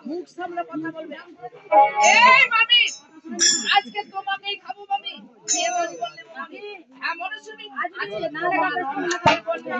মুখ সামনে কথা বলবে। এই মামি আজকে তোমাকেই খাবো মামি। কে বললে মামি? হ্যাঁ মনে শুনি আজকে না রে বললে